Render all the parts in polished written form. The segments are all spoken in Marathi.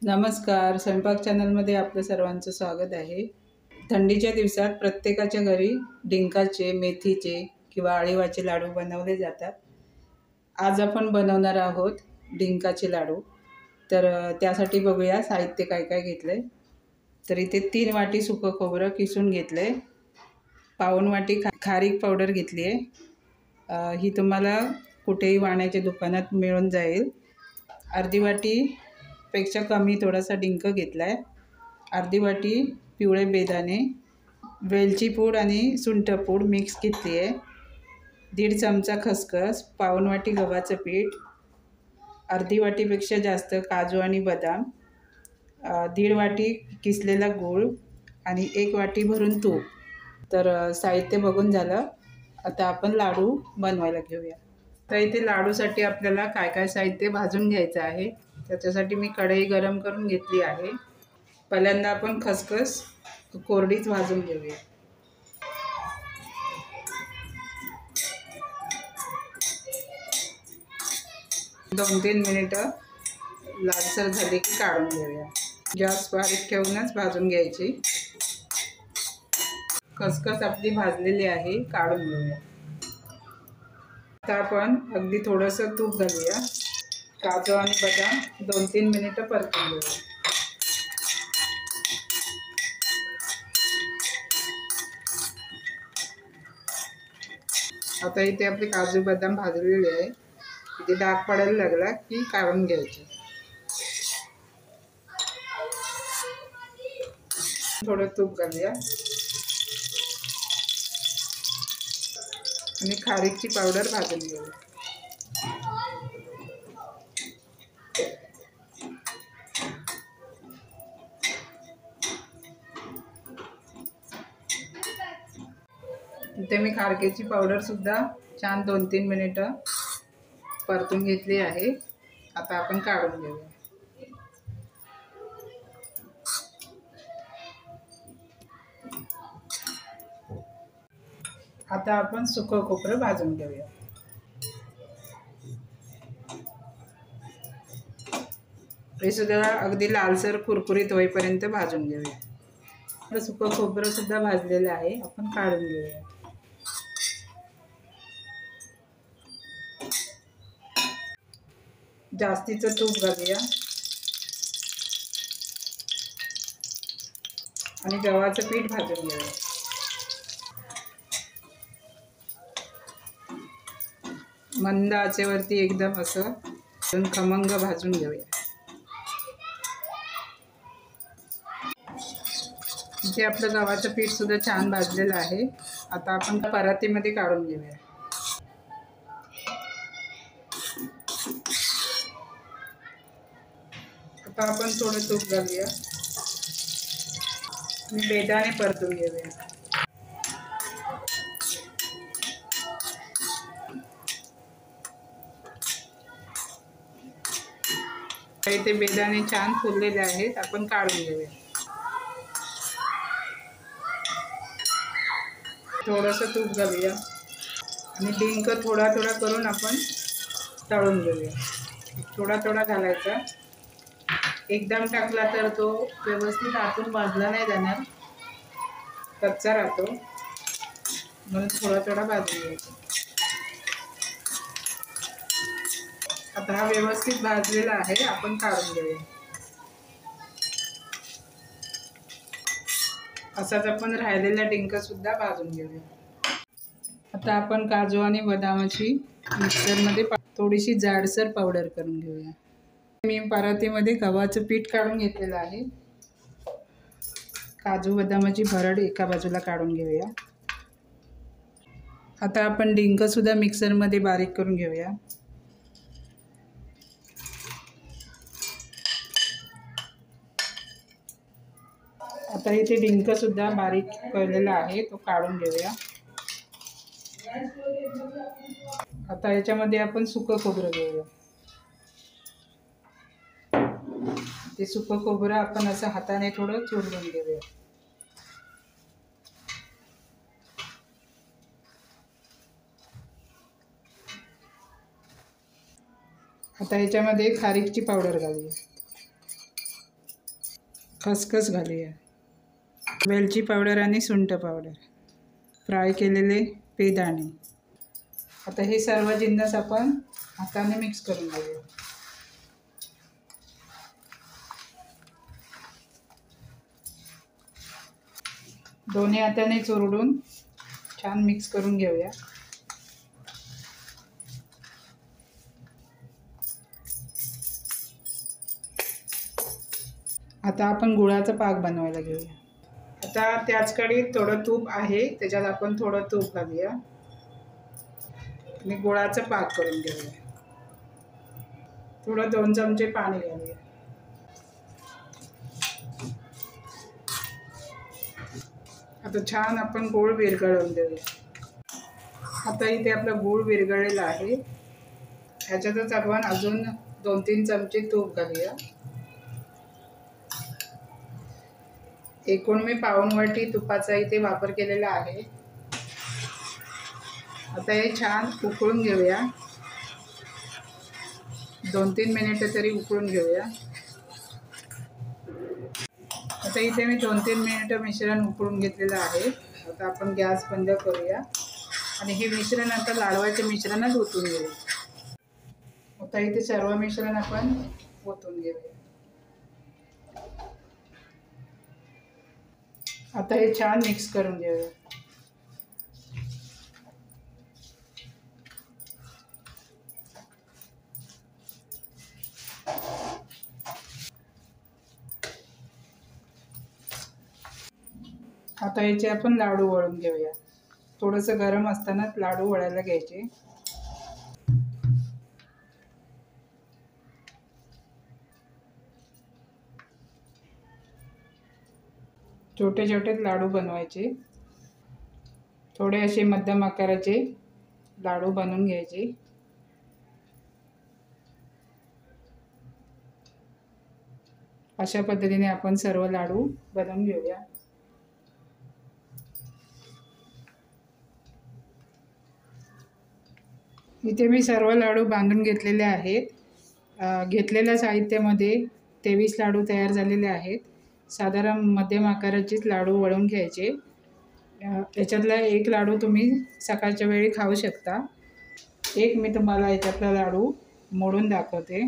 नमस्कार. स्वयंपाक चॅनलमध्ये आपलं सर्वांचं स्वागत आहे. थंडीच्या दिवसात प्रत्येकाच्या घरी डिंकाचे, मेथीचे किंवा अळीवाचे लाडू बनवले जातात. आज आपण बनवणार आहोत डिंकाचे लाडू. तर त्यासाठी बघूया साहित्य काय काय घेतलं आहे. तर इथे 3 वाटी सुकं खोबरं किसून घेतलं आहे. पाऊण वाटी खारीक पावडर घेतली आहे. ही तुम्हाला कुठेही वाण्याच्या दुकानात मिळून जाईल. अर्धी वाटी पेक्षा कमी थोडासा डिंक घेतला आहे. अर्धी वाटी पिवळे बेदाणे, वेलची पूड आणि सुंठ पूड मिक्स घेतली आहे. 1.5 चमचा खसखस, पाऊण वाटी गव्हाचं पीठ, अर्धी वाटीपेक्षा जास्त काजू आणि बदाम, 1.5 वाटी किसलेला गूळ आणि 1 वाटी भरून तूप. तर साहित्य बघून झालं. आता आपण लाडू बनवायला घेऊया. तर इथे लाडूसाठी आपल्याला काय काय साहित्य भाजून घ्यायचं आहे. त्याच्यासाठी मी कढई गरम करून घेतली आहे. पहिल्यांदा आपण खसखस कोरडीच भाजून घेऊया. दोन 3 मिनिटं लालसर झाली की काढून घेऊया. गॅस बारीक ठेवूनच भाजून घ्यायची. खसखस आपली भाजलेली आहे, काढून घेऊया. आता आपण अगदी थोडंसं तूप घालूया. काजू आणि बदाम 2-3 मिनिटं परतून घेऊया. आता इथे आपले काजू बदाम भाजलेले आहे. इथे डाग पडायला लागला की काढून घ्यायचे. थोडं तूप घालूया आणि खारीकची पावडर भाजून घेऊया. इथे मी खारकेची पावडर सुद्धा छान 2-3 मिनिटं परतून घेतली आहे. आता आपण काढून घेऊया. आता आपण सुकं खोबरं भाजून घेऊया. हे सुद्धा अगदी लालसर कुरकुरीत होईपर्यंत भाजून घेऊया. आपलं सुकं खोबरं सुद्धा भाजलेलं आहे. आपण काढून घेऊया. जास्तीचं तूप घालूया आणि गव्हाचं पीठ भाजून घेऊया. मंद आचेवरती एकदम असं खमंग भाजून घेऊया. इथे आपलं गव्हाचं पीठ सुद्धा छान भाजलेलं आहे. आता आपण परातीमध्ये काढून घेऊया. आता आपण थोडं तूप घालूया आणि बेदाणे परतून घेऊया. इथे बेदाणे छान फुललेले आहेत. आपण काढून घेऊया. थोडंसं तूप घालूया आणि डिंक थोडा थोडा करून आपण तळून घेऊया. थोडा थोडा घालायचा. एकदम टाकला तर तो व्यवस्थित आतून भाजला नाही जाणार, कच्चा राहतो. म्हणून थोडा थोडा भाजून घ्यायचा. आता हा व्यवस्थित भाजलेला आहे. आपण काढून घेऊया. असाच आपण राहिलेला डिंक सुद्धा भाजून घेऊया. आता आपण काजू आणि बदामाची मिक्सरमध्ये थोडीशी जाडसर पावडर करून घेऊया. मी परातीमध्ये गव्हाचं पीठ काढून घेतलेलं आहे. काजू बदामाची भरड एका बाजूला काढून घेऊया. आता आपण डिंक सुद्धा मिक्सरमध्ये बारीक करून घेऊया. आता इथे डिंक सुद्धा बारीक केलेला आहे, तो काढून घेऊया. आता याच्यामध्ये आपण सुकं खोबरं घेऊया. ते सुकं खोबरं आपण असं हाताने थोडं चुरडून घेऊया. आता याच्यामध्ये खारीकची पावडर घालूया. खसखस घालूया, वेलची पावडर आणि सुंठ पावडर, फ्राय केलेले बेदाणे. आता हे सर्व जिन्नस आपण हाताने मिक्स करून घेऊया. दोन्ही हाताने चुरडून छान मिक्स करून घेऊया. आता आपण गुळाचा पाक बनवायला घेऊया. आता त्याच कढईत थोडं तूप आहे, त्याच्यात आपण थोडं तूप घालूया आणि गुळाचा पाक करून घेऊया. थोडं 2 चमचे पाणी घालूया. आता छान आपण गूळ विरघळवून देऊया. आता इथे आपला गूळ विरघळलेला आहे. ह्याच्यातच आपण अजून 2-3 चमचे तूप घालूया. एकूण मी पाऊण वाटी तुपाचा इथे वापर केलेला आहे. आता हे छान उकळून घेऊया. 2-3 मिनिटं तरी उकळून घेऊया. आता इथे मी 2-3 मिनिटं मिश्रण उकळून घेतलेलं आहे. आता आपण गॅस बंद करूया आणि हे मिश्रण आता लाडवाच्या मिश्रणात ओतून घेऊया. आता इथे सर्व मिश्रण आपण ओतून घेऊया. आता हे छान मिक्स करून घेऊया. आता याचे आपण लाडू वळून घेऊया. थोडंसं गरम असतानाच लाडू वळायला घ्यायचे. छोटे छोटे लाडू बनवायचे. थोडे असे मध्यम आकाराचे लाडू बनवून घ्यायचे. अशा पद्धतीने आपण सर्व लाडू बनवून घेऊया. इथे मी सर्व लाडू बांधून घेतलेले आहेत. घेतलेल्या साहित्यामध्ये 23 लाडू तयार झालेले आहेत. साधारण मध्यम आकाराचेच लाडू वळून घ्यायचे. याच्यातला एक लाडू तुम्ही सकाळच्या वेळी खाऊ शकता. एक मी तुम्हाला याच्यातला लाडू मोडून दाखवते.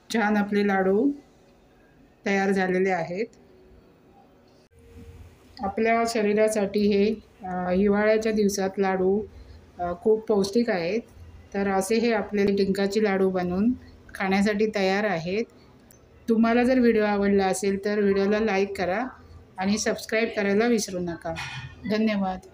छान आपले लाडू तयार झालेले आहेत. आपल्या शरीरासाठी हे हिवाळ्याच्या दिवसात लाडू खूप पौष्टिक आहेत. तर असे हे आपले डिंकाचे लाडू बनवून खाण्यासाठी तयार आहेत. तुम्हाला जर व्हिडिओ आवडला असेल तर व्हिडिओला लाईक करा आणि सबस्क्राईब करायला विसरू नका. धन्यवाद.